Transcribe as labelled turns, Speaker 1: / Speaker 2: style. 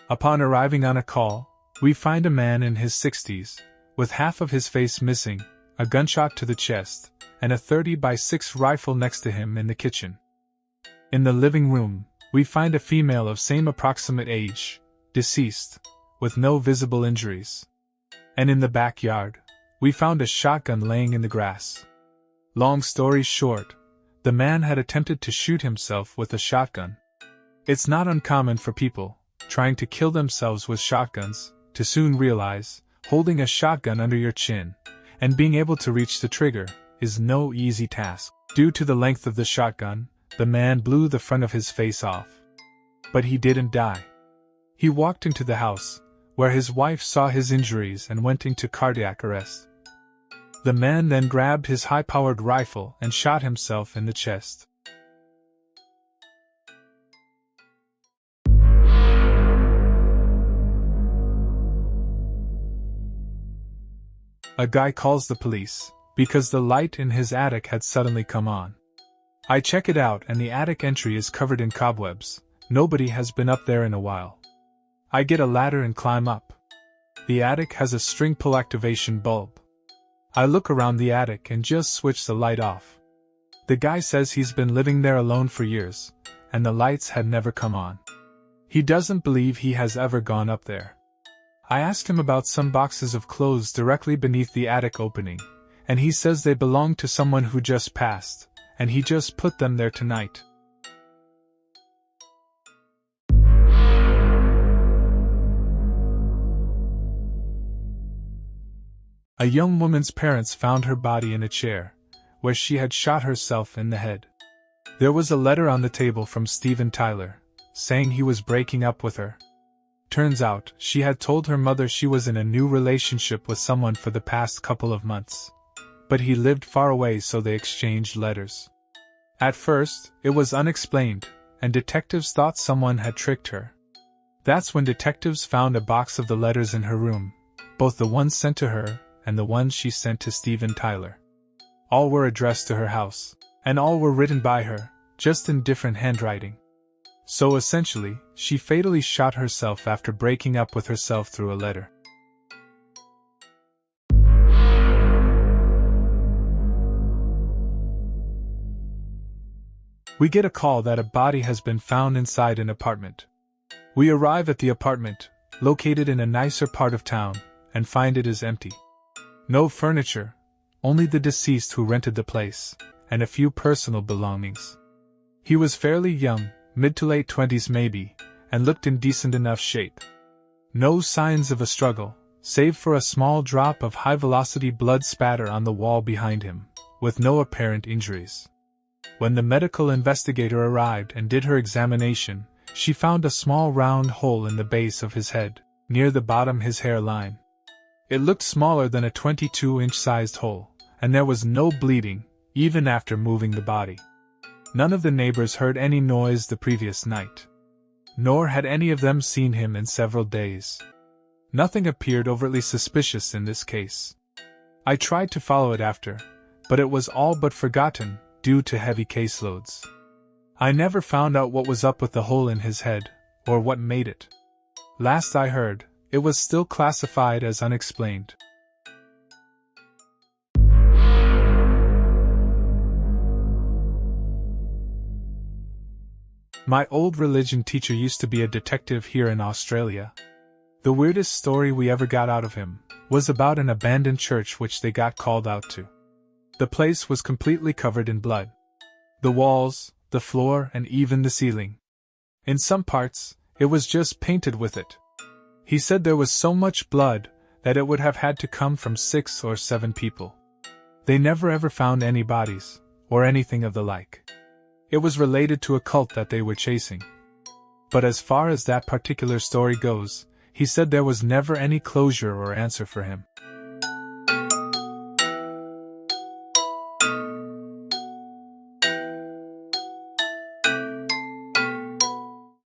Speaker 1: Upon arriving on a call, we find a man in his 60s, with half of his face missing, a gunshot to the chest, and a 30-by-6 rifle next to him in the kitchen. In the living room, we find a female of same approximate age, deceased, with no visible injuries. And in the backyard, we found a shotgun laying in the grass. Long story short, the man had attempted to shoot himself with a shotgun. It's not uncommon for people, trying to kill themselves with shotguns, to soon realize, holding a shotgun under your chin, and being able to reach the trigger, is no easy task. Due to the length of the shotgun, the man blew the front of his face off. But he didn't die. He walked into the house, where his wife saw his injuries and went into cardiac arrest. The man then grabbed his high-powered rifle and shot himself in the chest. A guy calls the police, because the light in his attic had suddenly come on. I check it out and the attic entry is covered in cobwebs. Nobody has been up there in a while. I get a ladder and climb up. The attic has a string pull activation bulb. I look around the attic and just switch the light off. The guy says he's been living there alone for years, and the lights had never come on. He doesn't believe he has ever gone up there. I asked him about some boxes of clothes directly beneath the attic opening, and he says they belong to someone who just passed, and he just put them there tonight. A young woman's parents found her body in a chair, where she had shot herself in the head. There was a letter on the table from Steven Tyler, saying he was breaking up with her. Turns out, she had told her mother she was in a new relationship with someone for the past couple of months. But he lived far away, so they exchanged letters. At first, it was unexplained, and detectives thought someone had tricked her. That's when detectives found a box of the letters in her room, both the ones sent to her and the ones she sent to Steven Tyler. All were addressed to her house, and all were written by her, just in different handwriting. So essentially, she fatally shot herself after breaking up with herself through a letter. We get a call that a body has been found inside an apartment. We arrive at the apartment, located in a nicer part of town, and find it is empty. No furniture, only the deceased who rented the place, and a few personal belongings. He was fairly young, mid to late 20s maybe, and looked in decent enough shape. No signs of a struggle, save for a small drop of high-velocity blood spatter on the wall behind him, with no apparent injuries. When the medical investigator arrived and did her examination, she found a small round hole in the base of his head, near the bottom his hairline. It looked smaller than a 22-inch sized hole, and there was no bleeding, even after moving the body. None of the neighbors heard any noise the previous night. Nor had any of them seen him in several days. Nothing appeared overtly suspicious in this case. I tried to follow it after, but it was all but forgotten, due to heavy caseloads. I never found out what was up with the hole in his head, or what made it. Last I heard, it was still classified as unexplained. My old religion teacher used to be a detective here in Australia. The weirdest story we ever got out of him was about an abandoned church which they got called out to. The place was completely covered in blood. The walls, the floor, and even the ceiling. In some parts, it was just painted with it. He said there was so much blood that it would have had to come from 6 or 7 people. They never ever found any bodies, or anything of the like. It was related to a cult that they were chasing. But as far as that particular story goes, he said there was never any closure or answer for him.